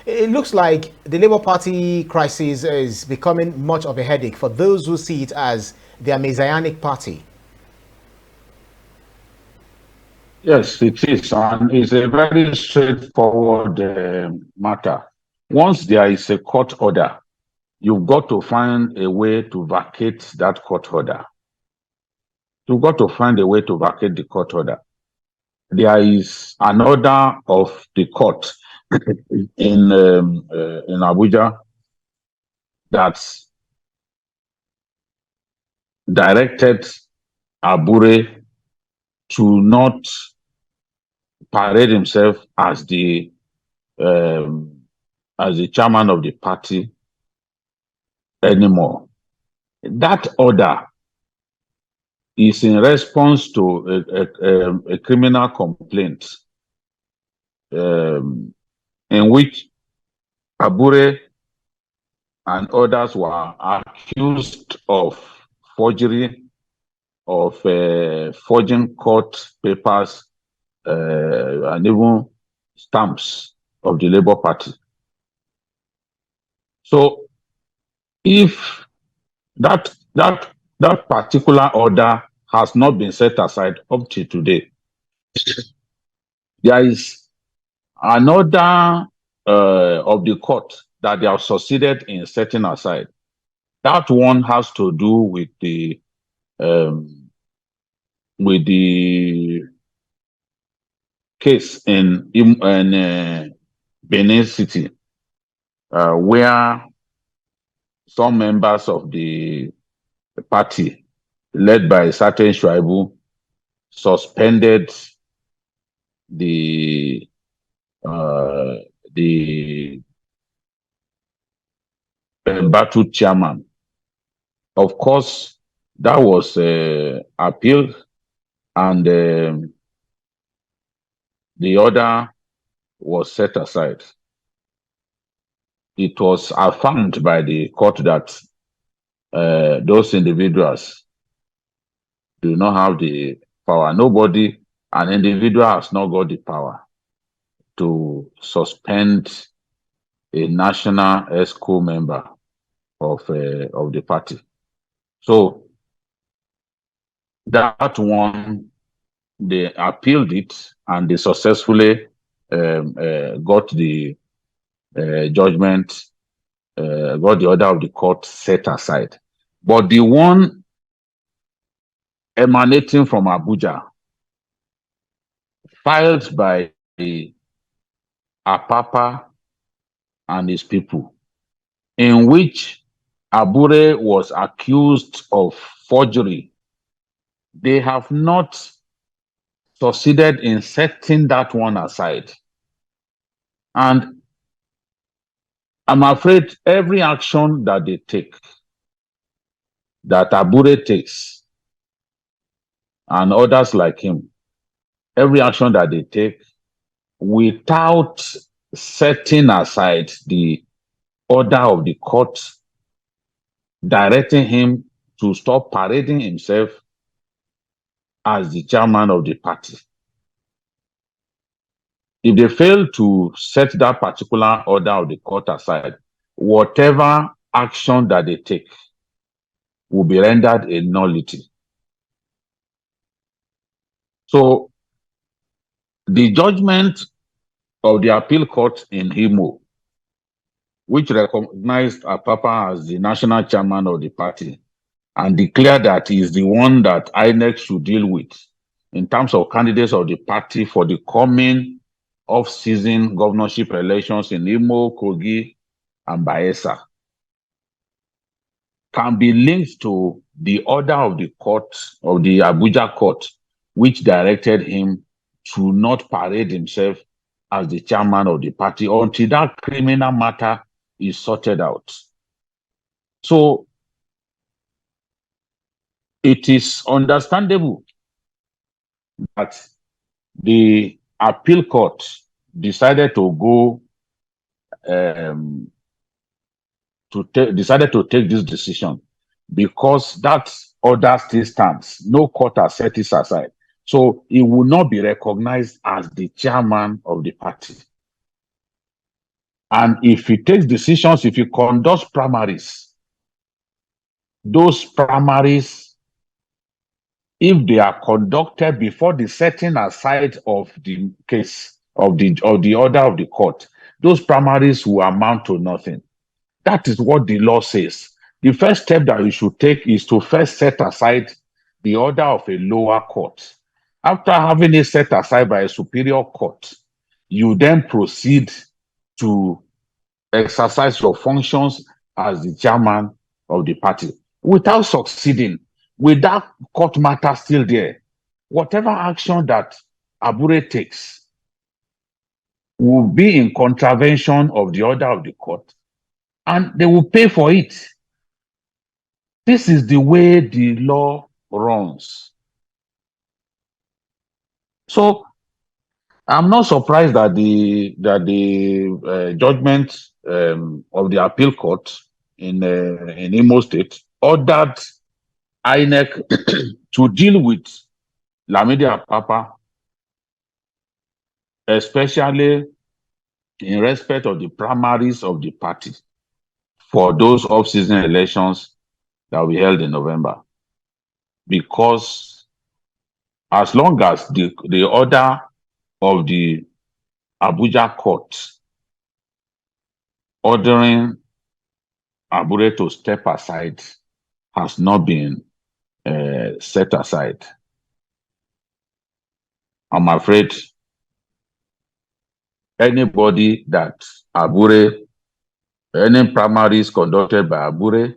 It looks like the Labour Party crisis is becoming much of a headache for those who see it as their messianic party. Yes, it is, and it's a very straightforward matter. Once there is a court order, you've got to find a way to vacate that court order. You've got to find a way to vacate the court order. There is an order of the court in Abuja that's directed Abure to not parade himself as the chairman of the party anymore. That order is in response to a criminal complaint in which Abure and others were accused of forgery, of forging court papers, and even stamps of the Labour Party. So, if that particular order has not been set aside up to today, there is an order of the court that they have succeeded in setting aside. That one has to do with the case in Benin City, where some members of the party, led by a certain Shuaibu, suspended the battle chairman. Of course, that was appealed, and the order was set aside. It was affirmed by the court that those individuals do not have the power. An individual has not got the power to suspend a national ESCO member of the party. So that one, they appealed it, and they successfully got the judgment, got the order of the court set aside. But the one emanating from Abuja, filed by Apapa and his people, in which Abure was accused of forgery, they have not succeeded in setting that one aside. And I'm afraid every action that they take, that Abure takes, and others like him, every action that they take without setting aside the order of the court directing him to stop parading himself as the chairman of the party. If they fail to set that particular order of the court aside, whatever action that they take will be rendered a nullity. So, the judgment of the appeal court in Imo, which recognized Apapa as the national chairman of the party and declared that he is the one that INEC should deal with in terms of candidates of the party for the coming off-season governorship elections in Imo, Kogi, and Bayelsa, can be linked to the order of the court, of the Abuja court, which directed him to not parade himself as the chairman of the party until that criminal matter is sorted out. So it is understandable that the appeal court decided to go decided to take this decision because that order still stands. No court has set it aside. So he will not be recognized as the chairman of the party. And if he takes decisions, if he conducts primaries, those primaries, if they are conducted before the setting aside of the case of the order of the court, those primaries will amount to nothing. That is what the law says. The first step that you should take is to first set aside the order of a lower court. After having it set aside by a superior court, you then proceed to exercise your functions as the chairman of the party. Without succeeding, with that court matter still there, whatever action that Abure takes will be in contravention of the order of the court, and they will pay for it. This is the way the law runs. So I'm not surprised that the judgment of the appeal court in Imo State ordered INEC to deal with Lamidi Apapa, especially in respect of the primaries of the party for those off-season elections that we held in November. Because as long as the order of the Abuja court ordering Abure to step aside has not been set aside, I'm afraid anybody that Abure, any primaries conducted by Abure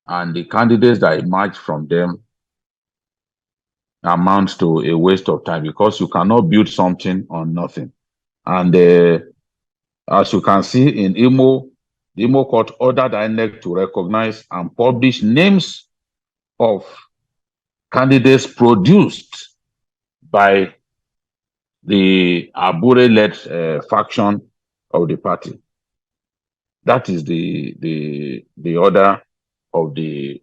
and the candidates that emerge from them amounts to a waste of time, because you cannot build something on nothing. And as you can see in Imo, the Imo court ordered INEC to recognize and publish names of candidates produced by the Abure-led faction of the party. That is the order of the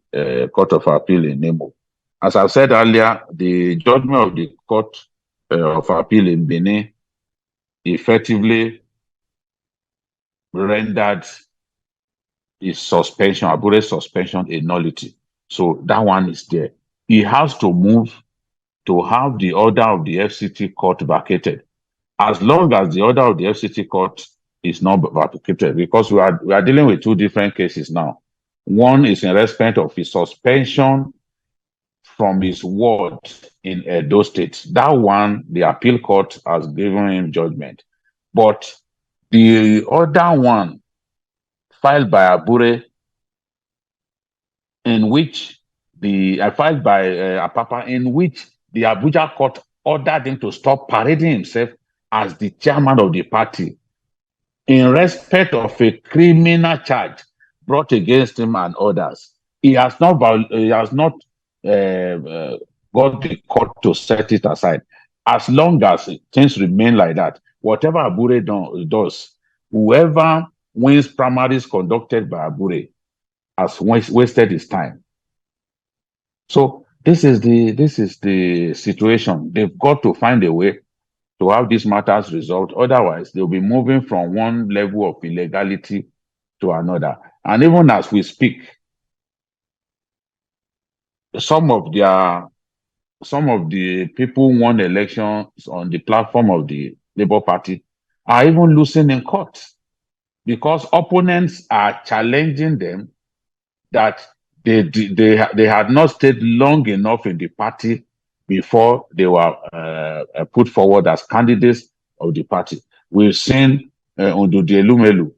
Court of Appeal in Imo. As I said earlier, the judgment of the Court of Appeal in Benin effectively rendered his suspension, Abure's suspension, a nullity. So that one is there. He has to move to have the order of the FCT court vacated, as long as the order of the FCT court is not vacated, because we are dealing with two different cases now. One is in respect of his suspension from his ward in Edo State. That one, the appeal court has given him judgment. But the other one, filed by Abure, in which filed by Apapa, in which the Abuja court ordered him to stop parading himself as the chairman of the party in respect of a criminal charge brought against him and others. He has not got the court to set it aside. As long as things remain like that, whatever Abure does, whoever wins primaries conducted by Abure has wasted his time. So this is the situation. They've got to find a way to have these matters resolved. Otherwise, they'll be moving from one level of illegality to another. And even as we speak, some of the people who won elections on the platform of the Labour Party are even losing in court, because opponents are challenging them that they had not stayed long enough in the party before they were put forward as candidates of the party. We've seen Undude Elumelu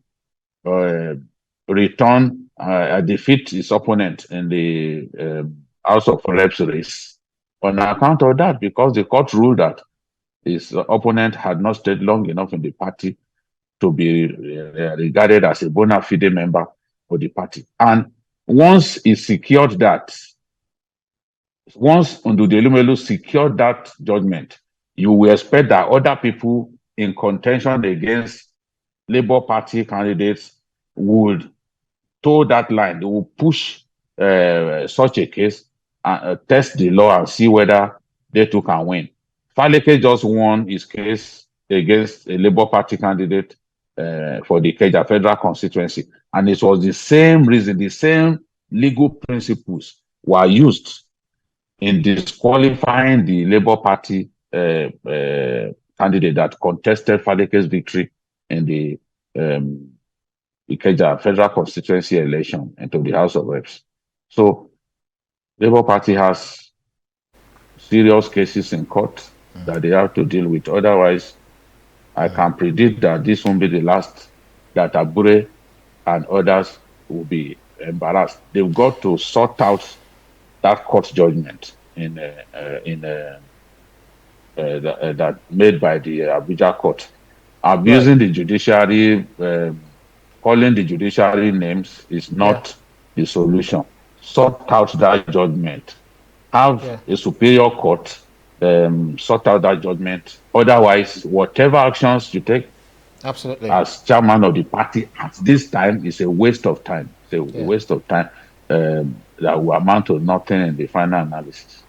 defeat his opponent in the House of Reps race on account of that, because the court ruled that his opponent had not stayed long enough in the party to be regarded as a bona fide member of the party. And once he secured that, once Undude Elumelu secured that judgment, you will expect that other people in contention against Labour Party candidates would toe that line. They will push such a case and test the law and see whether they too can win. Faleke just won his case against a Labour Party candidate for the Ikeja federal constituency. And it was the same reason, the same legal principles were used in disqualifying the Labour Party candidate that contested Fadeke's victory in the Ikeja federal constituency election into the House of Reps. So Labour Party has serious cases in court that they have to deal with. Otherwise, I can predict that this won't be the last that Abure and others will be embarrassed. They've got to sort out that court judgment that made by the Abuja court. Abusing the judiciary, calling the judiciary names is not the solution. Sort out that judgment. Have a superior court sort out that judgment. Otherwise, whatever actions you take as chairman of the party at this time is a waste of time. It's a waste of time that will amount to nothing in the final analysis.